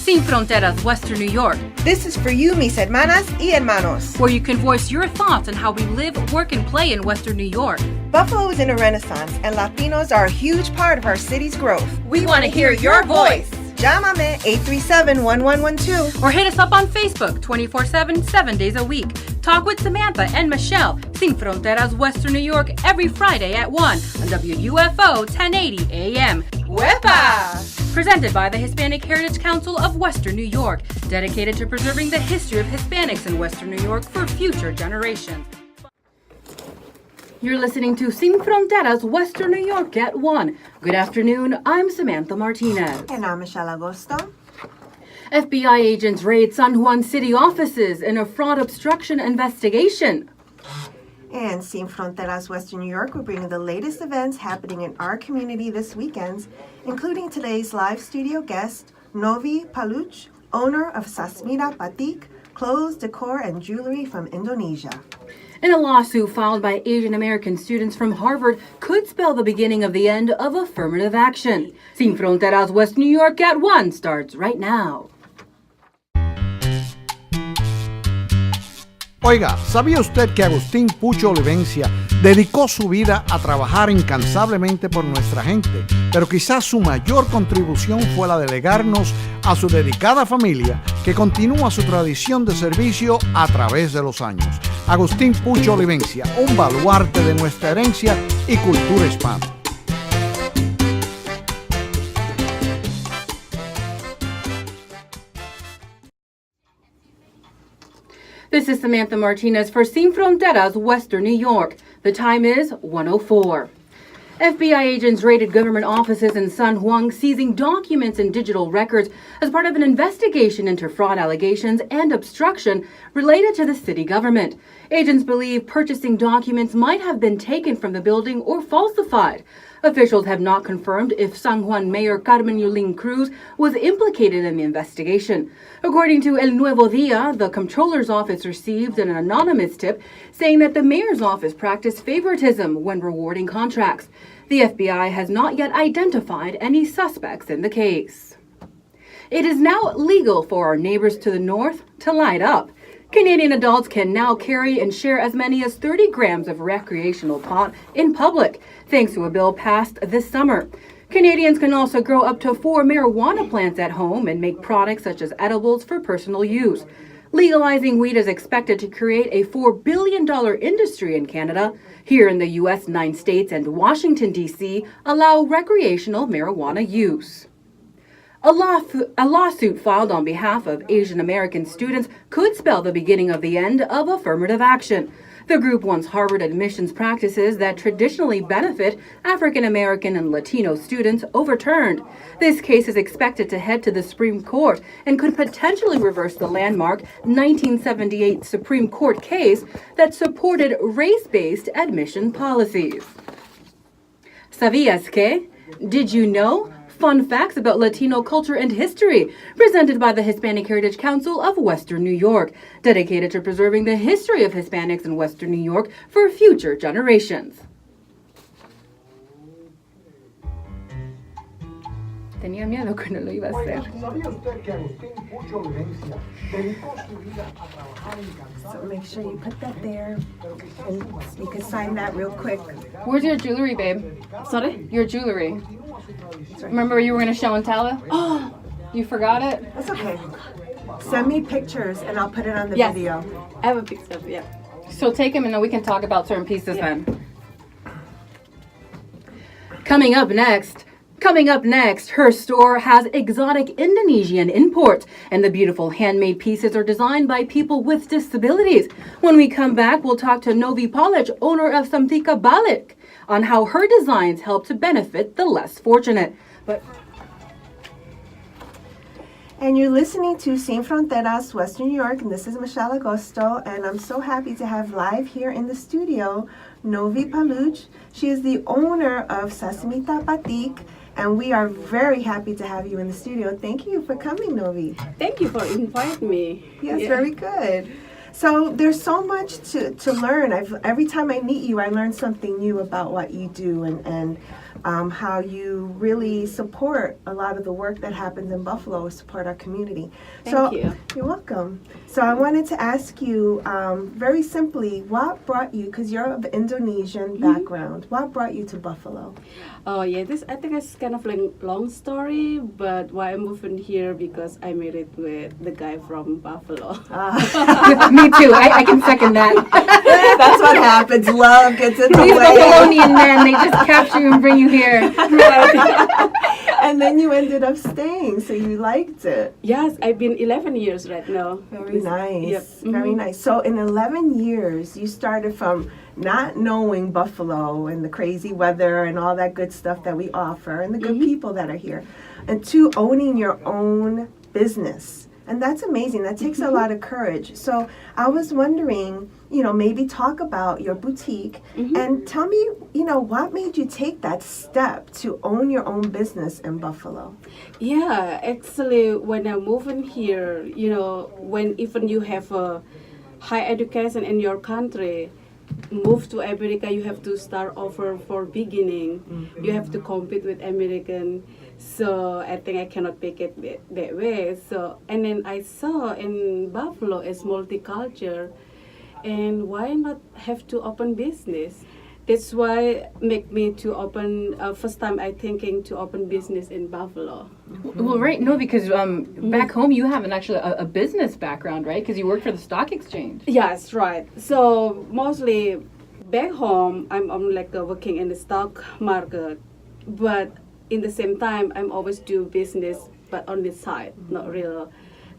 Sin Fronteras, Western New York. This is for you, mis hermanas y hermanos. Where you can voice your thoughts on how we live, work, and play in Western New York. Buffalo is in a renaissance, and Latinos are a huge part of our city's growth. We want to hear your voice. Llámame 837-1112. Or hit us up on Facebook 24/7, 7 days a week. Talk with Samantha and Michelle, Sin Fronteras, Western New York, every Friday at 1 on WUFO 1080 AM. Huepa! Presented by the Hispanic Heritage Council of Western New York, dedicated to preserving the history of Hispanics in Western New York for future generations. You're listening to Sin Fronteras, Western New York at 1. Good afternoon, I'm Samantha Martinez. And I'm Michelle Agosto. FBI agents raid San Juan city offices in a fraud obstruction investigation. And Sin Fronteras, Western New York will bring you the latest events happening in our community this weekend, including today's live studio guest, Novi Paluch, owner of Samsita Batik, clothes, decor, and jewelry from Indonesia. And a lawsuit filed by Asian American students from Harvard could spell the beginning of the end of affirmative action. Sin Fronteras, West New York at 1 starts right now. Oiga, ¿sabía usted que Agustín Pucho Olivencia dedicó su vida a trabajar incansablemente por nuestra gente? Pero quizás su mayor contribución fue la de legarnos a su dedicada familia, que continúa su tradición de servicio a través de los años. Agustín Pucho Olivencia, un baluarte de nuestra herencia y cultura hispana. This is Samantha Martinez for Sin Fronteras, Western New York. The time is 1:04. FBI agents raided government offices in San Juan, seizing documents and digital records as part of an investigation into fraud allegations and obstruction related to the city government. Agents believe purchasing documents might have been taken from the building or falsified. Officials have not confirmed if San Juan Mayor Carmen Yulín Cruz was implicated in the investigation. According to El Nuevo Dia, the comptroller's office received an anonymous tip saying that the mayor's office practiced favoritism when rewarding contracts. The FBI has not yet identified any suspects in the case. It is now legal for our neighbors to the north to light up. Canadian adults can now carry and share as many as 30 grams of recreational pot in public, thanks to a bill passed this summer. Canadians can also grow up to 4 marijuana plants at home and make products such as edibles for personal use. Legalizing weed is expected to create a $4 billion industry in Canada. Here in the U.S., 9 states and Washington, D.C. allow recreational marijuana use. A lawsuit filed on behalf of Asian American students could spell the beginning of the end of affirmative action. The group wants Harvard admissions practices that traditionally benefit African American and Latino students overturned. This case is expected to head to the Supreme Court and could potentially reverse the landmark 1978 Supreme Court case that supported race-based admission policies. ¿Sabías que? Did you know? Fun facts about Latino culture and history, presented by the Hispanic Heritage Council of Western New York, dedicated to preserving the history of Hispanics in Western New York for future generations. Tenía miedo que no lo iba a hacer. ¿Sabía usted que Agustín Pucho Olivencia dedicó su vida a trabajar incansablemente? So make sure you put that there, and you can sign that real quick. Where's your jewelry, babe? Sorry? Your jewelry. Remember you were going to show and tell it? Oh, you forgot it? That's okay. Send me pictures and I'll put it on the Yes. video. I have a picture, yeah. So take them and then we can talk about certain pieces then. Coming up next, her store has exotic Indonesian imports, and the beautiful handmade pieces are designed by people with disabilities. When we come back, we'll talk to Novi Paluch, owner of Samsita Batik, on how her designs help to benefit the less fortunate. And you're listening to Sin Fronteras, Western New York, and this is Michelle Agosto, and I'm so happy to have live here in the studio Novi Paluch. She is the owner of Samsita Batik, and we are very happy to have you in the studio. Thank you for coming, Novi. Thank you for inviting me. Yes, Yeah. very good. So there's so much to learn. Every time I meet you, I learn something new about what you do, and how you really support a lot of the work that happens in Buffalo, support our community. Thank you. You're welcome. So I wanted to ask you very simply, what brought you, because you're of Indonesian background, what brought you to Buffalo? Oh yeah, this I think it's kind of like long story, but why I moved in here because I married with the guy from Buffalo. Me too. I can second that. That's what happens. Love gets in the These way. Buffalonian men, they just capture you and bring you here. And then you ended up staying, so you liked it. Yes, I've been 11 years right now. Very nice. Yep. Very nice. So in 11 years, you started from not knowing Buffalo and the crazy weather and all that good stuff that we offer and the good people that are here, and to owning your own business. And that's amazing. That takes a lot of courage. So I was wondering, maybe talk about your boutique and tell me, what made you take that step to own your own business in Buffalo? Yeah, actually, when I moved in here, when even you have a high education in your country, move to America, you have to start over for beginning. You have to compete with American. So I think I cannot make it that way. So and then I saw in Buffalo is multicultural, and why not have to open business? That's why make me to open. First time I thinking to open business in Buffalo. Well, right, no, because back home you have actually a business background, right? Because you worked for the stock exchange. Yes, right. So mostly back home, I'm working in the stock market, but in the same time, I'm always do business, but on the side,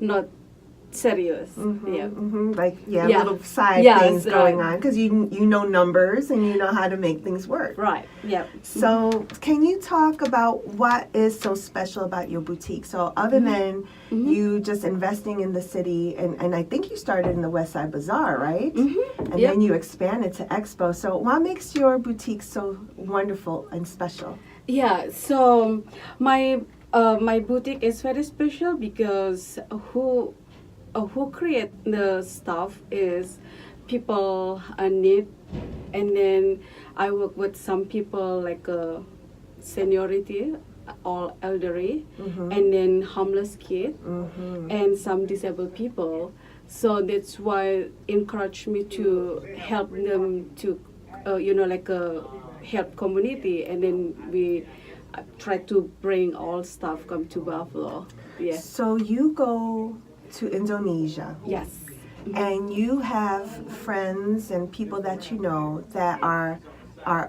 not serious. Yeah. Like Yeah. little side Yes, things going right. on because you know numbers and you know how to make things work. Right. Yep. So can you talk about what is so special about your boutique? So other than you just investing in the city, and I think you started in the West Side Bazaar, right? And Yep. then you expanded to Expo. So what makes your boutique so wonderful and special? Yeah. So my boutique is very special because who create the stuff is people need, and then I work with some people like seniority, all elderly, and then homeless kid, and some disabled people. So that's why encourage me to help them to help community, and then we try to bring all stuff come to Buffalo. Yeah. So you go to Indonesia. Yes. And you have friends and people that you know that are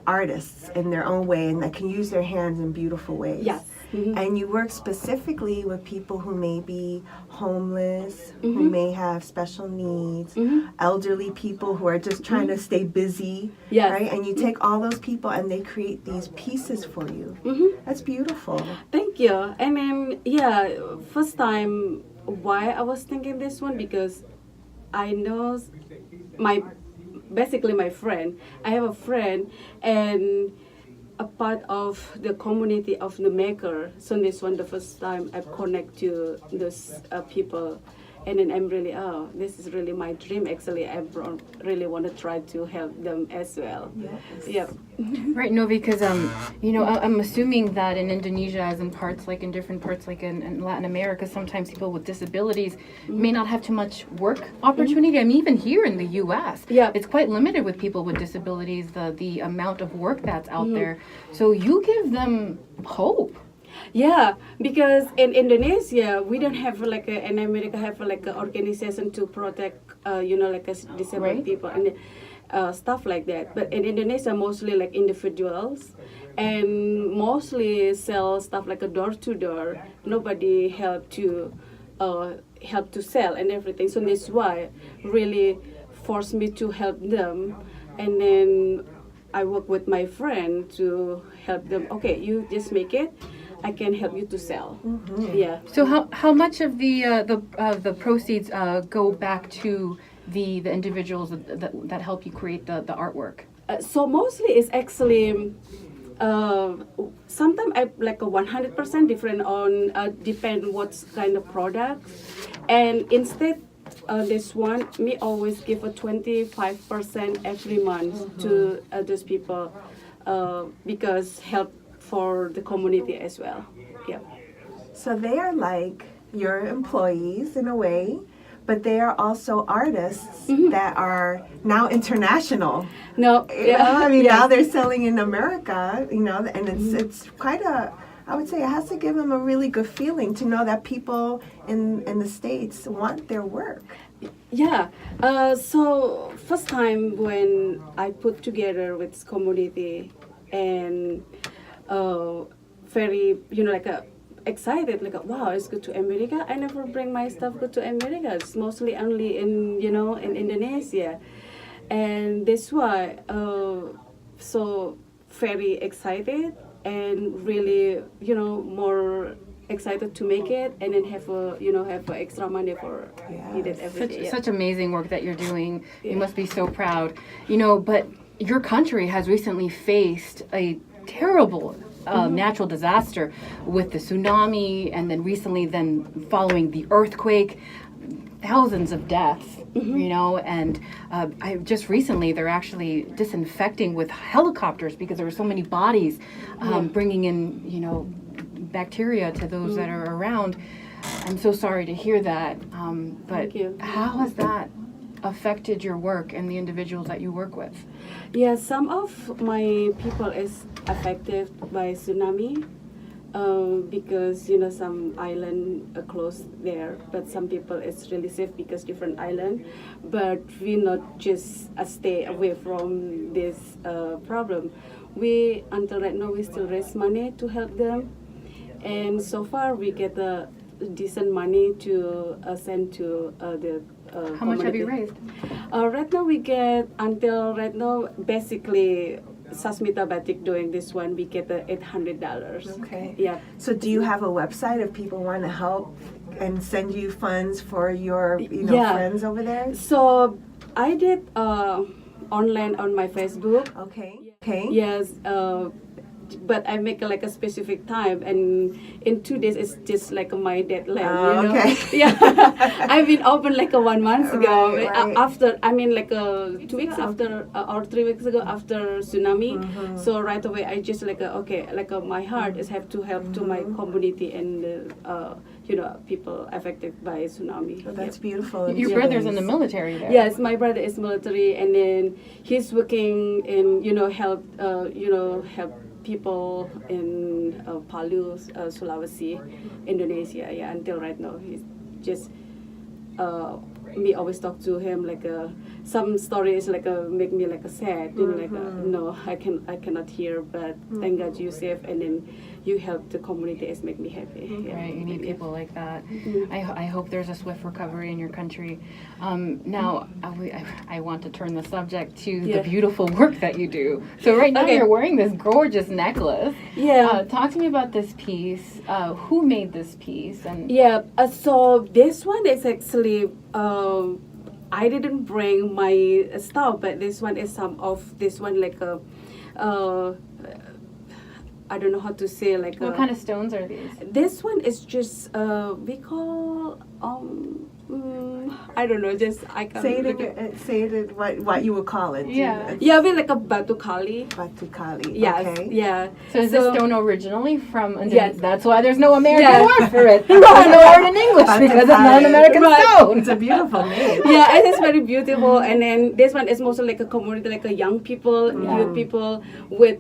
artists in their own way and that can use their hands in beautiful ways. Yes. And you work specifically with people who may be homeless, who may have special needs, elderly people who are just trying to stay busy, Yes. right? And you take all those people and they create these pieces for you. That's beautiful. Thank you. And then first time why I was thinking this one because I know my friend. I have a friend and a part of the community of the maker. So this one the first time I connect to those people, and then I'm really this is really my dream. Actually, I really want to try to help them as well. Yes. Yep. Right, no, because I'm assuming that in Indonesia, as in different parts like in Latin America, sometimes people with disabilities may not have too much work opportunity. I mean, even here in the U.S., it's quite limited with people with disabilities, the amount of work that's out there. So you give them hope. Yeah, because in Indonesia we don't have in America have an organization to protect disabled people and stuff like that. But in Indonesia mostly like individuals and mostly sell stuff like a door to door. Nobody help to sell and everything. So that's why really forced me to help them, and then I work with my friend to help them. Okay, you just make it. I can help you to sell. Yeah. So how much of the proceeds go back to the individuals that help you create the artwork? So mostly it's actually sometimes I like a 100% different on depend what kind of product, and instead this one me always give a 25% every month to those people because help for the community as well. Yeah. So they are like your employees in a way, but they are also artists that are now international. No, I mean, yeah. now they're selling in America, and it's quite a, I would say it has to give them a really good feeling to know that people in the States want their work. Yeah. So first time when I put together with this community and very, like excited, like wow, it's good to America. I never bring my stuff good to America. It's mostly only in, in Indonesia. And that's why, so very excited and really, more excited to make it and then have extra money for eat it every day. Such amazing work that you're doing. You must be so proud. But your country has recently faced a terrible natural disaster with the tsunami, and then recently, following the earthquake, thousands of deaths. And I just recently they're actually disinfecting with helicopters because there were so many bodies, bringing in bacteria to those that are around. I'm so sorry to hear that. But Thank you. How has that affected your work and the individuals that you work with? Yeah, some of my people is affected by tsunami because some island are closed there, but some people it's really safe because different island. But we not just stay away from this problem. We until right now we still raise money to help them, and so far we get a decent money to send to the How much have you raised? Right now we get basically Samsita Batik doing this one, we get the $800. Okay. Yeah. So do you have a website if people want to help and send you funds for your friends over there? So I did online on my Facebook. Okay. Okay. Yes. But I make like a specific time, and in 2 days it's just like my deadline. Okay. Yeah, I've been open like 1 month ago. Right. After 2 weeks after or 3 weeks ago after tsunami. So right away I just my heart is have to help to my community and people affected by tsunami. Well, that's beautiful. Your brother's in the military there. Yes, my brother is military, and then he's working in help people in Paluch, Sulawesi, Indonesia. Yeah, until right now he's just me always talk to him some stories make me sad. No, I cannot hear, but thank God you safe, and then you help the community. It's make me happy. Yeah. Right, you need people like that. I hope there's a swift recovery in your country. Now, I want to turn the subject to the beautiful work that you do. So right now you're wearing this gorgeous necklace. Yeah. Talk to me about this piece. Who made this piece? And Yeah, so this one is actually, I didn't bring my stuff, but this one is some of this one I don't know how to say what kind of stones are these? This one is just we call I don't know, just I can't Say it what you would call it. Yeah. Yeah, we like a batu kali. Batukali. Yes, Okay. yeah. So is this stone originally from Indonesia? Yes. That's why there's no American Yes. word for it. There's no word in English because it's not an American stone. It's a beautiful name. Yeah, it is very beautiful. And then this one is mostly like a community, like a young people, youth people with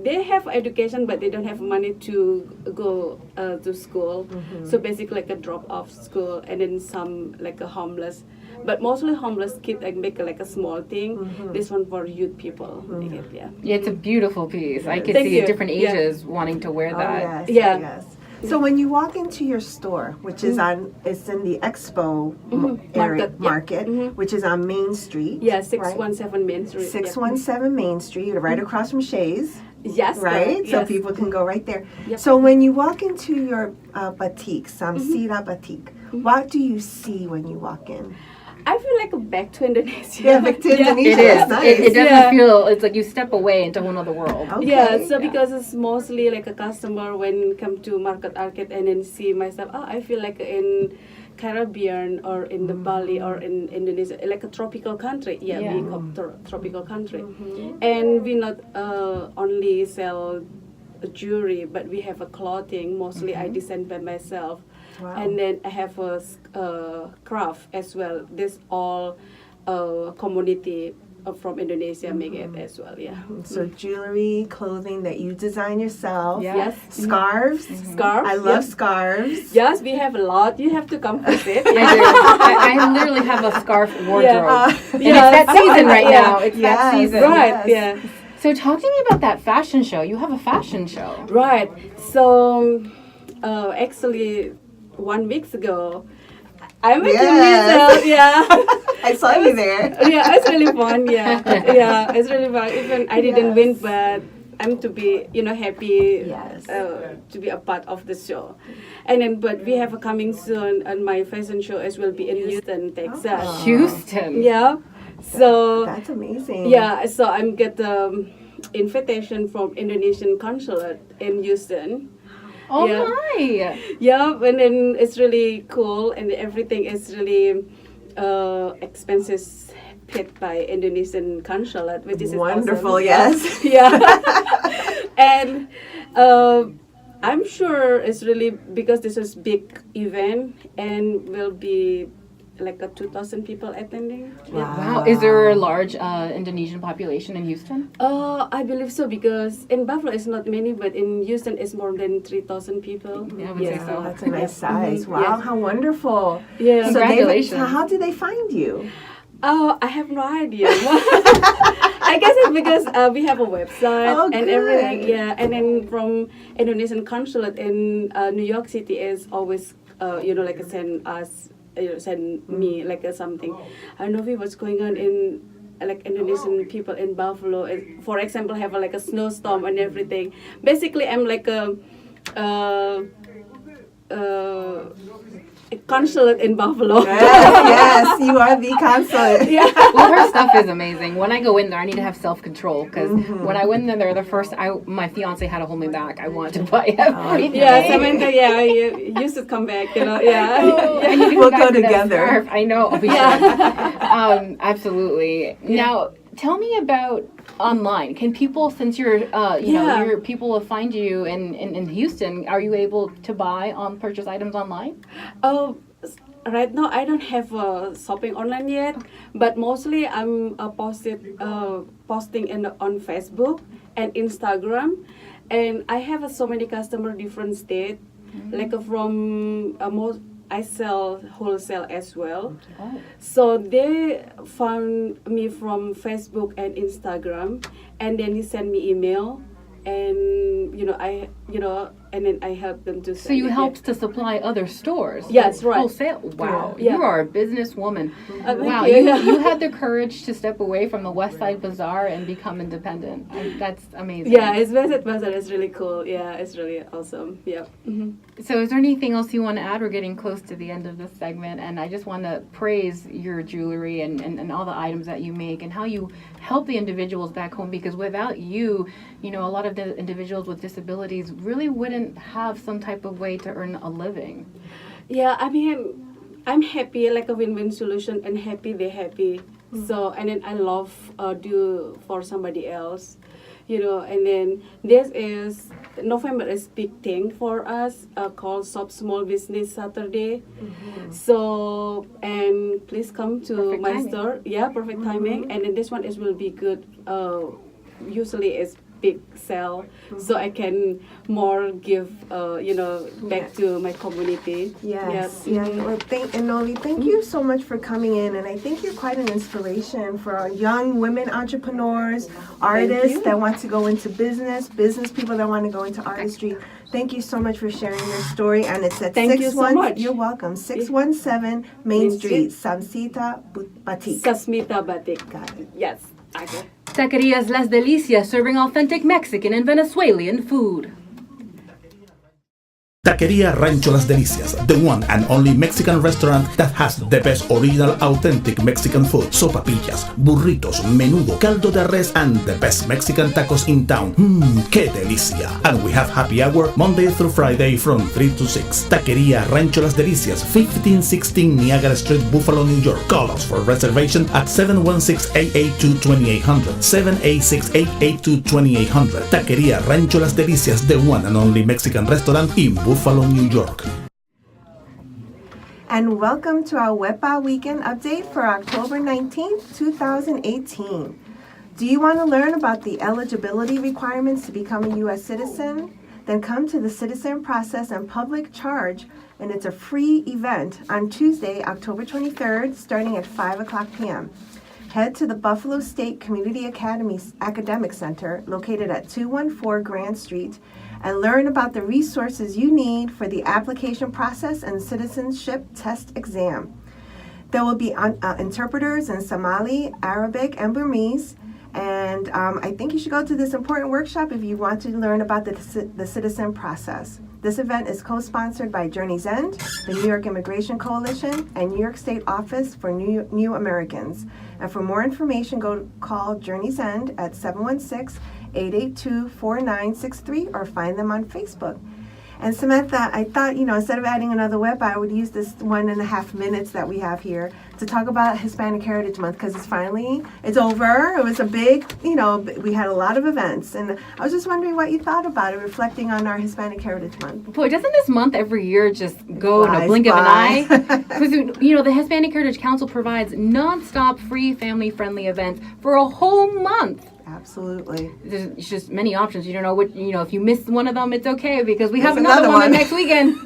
they have education, but they don't have money to go to school. So basically like a drop-off school, and then some like a homeless, but mostly homeless kids make like a small thing. This one for youth people. Make it, yeah. Yeah, it's a beautiful piece. I can Thank see you. different Yeah. ages wanting to wear Oh, that. yes. Yeah. Yes. So when you walk into your store, which is it's in the Expo market, which is on Main Street. Yeah, 617 Main Street. 617 Main Street, right across from Shays. Yes. Right? correct, So yes. people can go right there. Yep. So when you walk into your batik, Samsita Batik, what do you see when you walk in? I feel like back to Indonesia. Yeah, back to Indonesia. It is. That's nice. It doesn't Yeah. feel. It's like you step away into another world. Okay. Yeah, so because it's mostly like a customer when come to market arcade and then see myself, I feel like in Caribbean or in the Bali or in Indonesia, like a tropical country. Yeah, Yeah. we call tropical country, and we not only sell jewelry, but we have a clothing. Mostly I design by myself, Wow. and then I have a craft as well. This all community from Indonesia make it as well. Yeah. So jewelry, clothing that you design yourself. Yeah. Yes. Scarves. Scarf. I love Yes. scarves. Yes, we have a lot. You have to come visit. I do. I literally have a scarf wardrobe. And Yeah. it's that season right Yeah. now. It's that Yes. season. Right. Yes. Yeah. So talk to me about that fashion show. You have a fashion show. Right. So, actually, 1 week ago, I went to Yes. Rizal. Yeah. I saw you there. Yeah, it's really fun. Yeah. Yeah, it's really fun. Even I didn't win, but I'm to be, happy Yes. to be a part of the show. And then, but we have a coming soon, and my fashion show as will be in Houston, Texas. Houston. Yeah. So. That's amazing. Yeah, so I'm get the invitation from Indonesian consulate in Houston. Oh Yeah. my. Yeah, and then it's really cool, and everything is really expenses paid by Indonesian consulate, which is Wonderful, awesome. yes. Yeah, and I'm sure it's really because this is big event and will be like a 2,000 people attending. Yeah. Wow. Is there a large Indonesian population in Houston? I believe so because in Buffalo it's not many, but in Houston it's more than 3,000 people. Yeah, I would say so. That's a nice size. Mhm. Wow, Yes. how wonderful. Yeah. So Congratulations. how did they find you? Oh, I have no idea. I guess it's because we have a website Oh, and good. everything. Yeah, and then from Indonesian consulate in New York City is always, like send us, send me like something. I don't know what's going on in like Indonesian people in Buffalo. For example, have like a snowstorm and everything. Basically, I'm like a consulate in Buffalo. Yes, you are the consulate. Yeah. Well, her stuff is amazing. When I go in there, I need to have self-control because when I went in there the first, my fiance had to hold me back. I wanted to buy everything. Yeah, Samantha, you used to come back, yeah. I need to We'll go back go to that together. scarf. I know. We should. Absolutely. Now, tell me about online. Can people, since you're, Yeah. your people will find you in Houston, are you able to buy purchase items online? Oh, right now I don't have shopping online yet, but mostly I'm posting on Facebook and Instagram, and I have so many customer different state, like from I sell wholesale as well. Oh. So they found me from Facebook and Instagram, and then he sent me email, and and then I help them to. So you helped to supply other stores. Yes, right. Wholesale. Wow, Yeah. you are a businesswoman. Thank Wow, you. you had the courage to step away from the West Side Bazaar and become independent. That's amazing. Yeah, it's West Side Bazaar is really cool. Yeah, it's really awesome. Yeah. So is there anything else you want to add? We're getting close to the end of this segment, and I just want to praise your jewelry and all the items that you make and how you help the individuals back home, because without you, a lot of the individuals with disabilities really wouldn't have some type of way to earn a living. Yeah, I mean, I'm happy, like a win-win solution, and happy they're happy. So, and then I love do for somebody else, and then this is, November is big thing for us, called Shop Small Business Saturday. So, and please come to Perfect my timing. store. Yeah, perfect timing. And then this one will be good. Usually it's big sale, so I can more give, back to my community. Yes. Yeah. Yeah. Well, Novi, thank you so much for coming in, and I think you're quite an inspiration for our young women entrepreneurs, artists you. that want to go into business people that want to go into artistry. Thank you so much for sharing your story, and it's at Thank you so much. You're welcome. 617 Main Street, Samsita Batik. Samsita Batik. Got it. Yes. Okay. Taquerias Las Delicias, serving authentic Mexican and Venezuelan food. Taqueria Rancho Las Delicias, the one and only Mexican restaurant that has the best original authentic Mexican food. Sopapillas, burritos, menudo, caldo de res, and the best Mexican tacos in town. ¡Qué delicia! And we have happy hour Monday through Friday from 3 to 6. Taqueria Rancho Las Delicias, 1516 Niagara Street, Buffalo, New York. Call us for reservation at 716-882-2800. 786-882-2800. Taqueria Rancho Las Delicias, the one and only Mexican restaurant in Buffalo, New York. And welcome to our WEPA Weekend Update for October 19th, 2018. Do you want to learn about the eligibility requirements to become a U.S. citizen? Then come to the Citizen Process and Public Charge, and it's a free event on Tuesday, October 23rd, starting at 5 o'clock p.m. Head to the Buffalo State Community Academy's Academic Center, located at 214 Grand Street, and learn about the resources you need for the application process and citizenship test exam. There will be interpreters in Somali, Arabic, and Burmese. And I think you should go to this important workshop if you want to learn about the citizen process. This event is co-sponsored by Journey's End, the New York Immigration Coalition, and New York State Office for New Americans. And for more information, call Journey's End at 716-882-4963 or find them on Facebook. And Samantha, I thought, instead of adding another web, I would use this 1.5 minutes that we have here to talk about Hispanic Heritage Month, because it's over. It was a big, we had a lot of events. And I was just wondering what you thought about it, reflecting on our Hispanic Heritage Month. Boy, doesn't this month every year just go in a blink of an eye? Because, the Hispanic Heritage Council provides nonstop free family-friendly events for a whole month. Absolutely. There's just many options. You don't know what, if you miss one of them, it's okay, because we have another one the next weekend.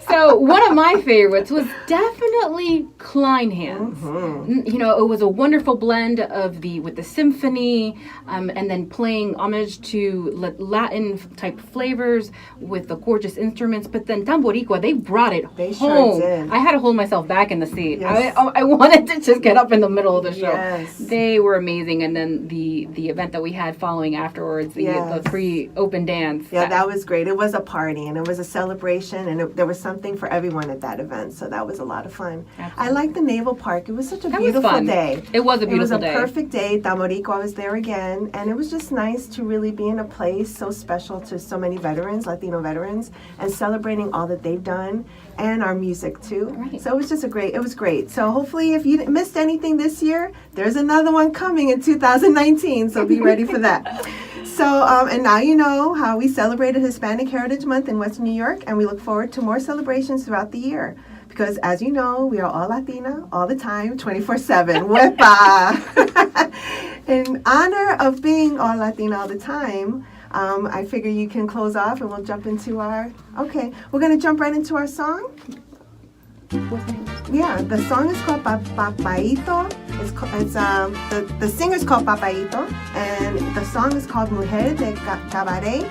So one of my favorites was definitely Kleinhans. Mm-hmm. It was a wonderful blend of with the symphony, and then playing homage to Latin type flavors with the gorgeous instruments. But then Tamboricua, they brought it home. Sure did. I had to hold myself back in the seat. Yes. I wanted to just get up in the middle of the show. Yes. They were amazing. And then the event that we had following afterwards, the free open dance. Yeah, that was great. It was a party, and it was a celebration, and there was something for everyone at that event, so that was a lot of fun. Absolutely. I liked the Naval Park. It was such a beautiful day. It was a beautiful day. It was a perfect day. Tamorico, I was there again, and it was just nice to really be in a place so special to so many veterans, Latino veterans, and celebrating all that they've done, and our music too. Right. So it was great. So hopefully if you missed anything this year, there's another one coming in 2019, so be ready for that. So, and now you know how we celebrated Hispanic Heritage Month in Western New York, and we look forward to more celebrations throughout the year. Because, as you know, we are all Latina, all the time, 24/7. Wepa! In honor of being all Latina all the time, I figure you can close off and we'll jump into we're going to jump right into our song. Yeah, the song is called Papaito. The singer's called Papaito, and the song is called Mujer de Cabaret,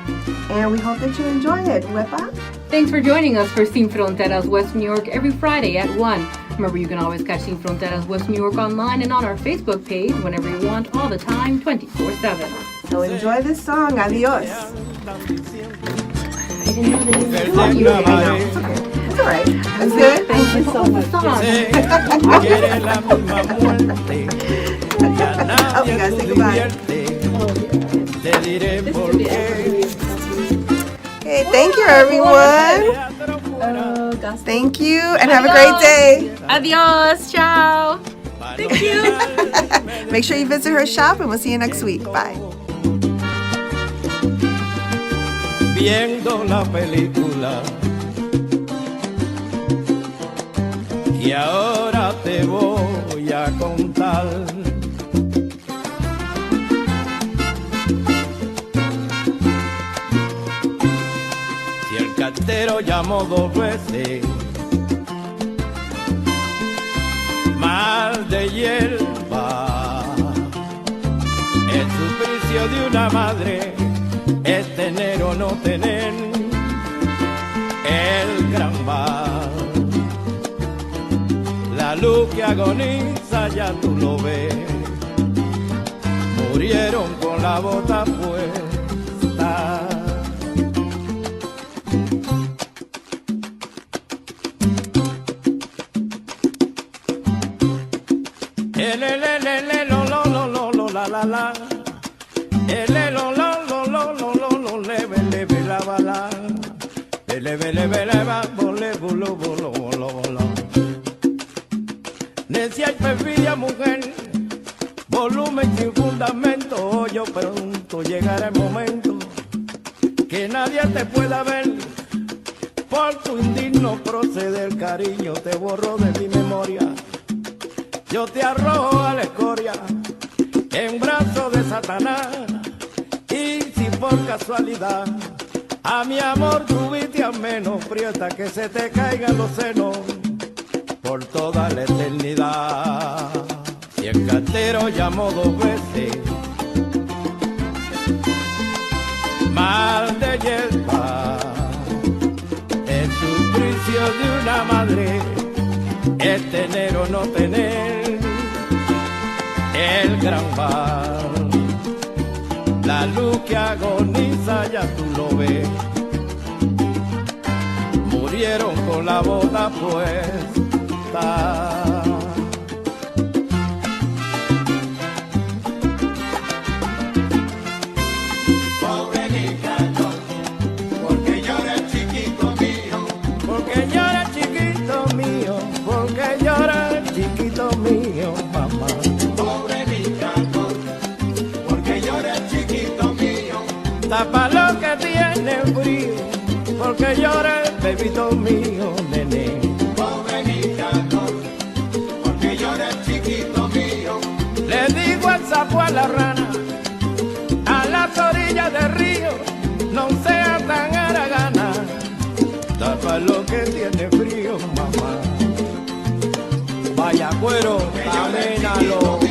and we hope that you enjoy it. Wepa? Thanks for joining us for Sin Fronteras West New York every Friday at 1. Remember, you can always catch Sin Fronteras West New York online and on our Facebook page whenever you want, all the time, 24/7. So enjoy this song. Adios. I didn't know that you were I know. It's okay. It's all right. That's good. Thank you so much. Oh, you guys say goodbye. Okay, thank you, everyone. Thank you, and have a great day. Adios. Ciao. Thank you. Make sure you visit her shop, and we'll see you next week. Bye. Viendo la película y ahora te voy a contar si el cartero llamó 2 veces mal de hierba, el suplicio de una madre es tener o no tener el gran mal. La luz que agoniza ya tú lo ves, murieron con la bota puesta. la. Ele lo leve leve la bala. Leve leve leva bole bolo bolo bolo bolo. Necia y perfidia mujer, volumen sin fundamento. Yo pronto llegará el momento que nadie te pueda ver. Por tu indigno proceder, cariño, te borro de mi memoria. Yo te arrojo a la escoria en brazos de Satanás. Y si por casualidad a mi amor tuviste a menos, prieta que se te caigan los senos por toda la eternidad. Y el cartero llamó 2 veces, mal de hierba, el suplicio de una madre es tener o no tener el gran mal. La luz que agoniza ya tú lo ves, murieron con la bota puesta. Chiquito mío, mamá. Pobre Nicanor, porque llora el chiquito mío. Tapa lo que tiene frío, porque llora el bebito mío, nene. Pobre Nicanor, porque llora el chiquito mío. Le digo al sapo a la rana, a las orillas del río, no sea tan haragana. Tapa lo que tiene frío, mamá. Vaya cuero, caménalo.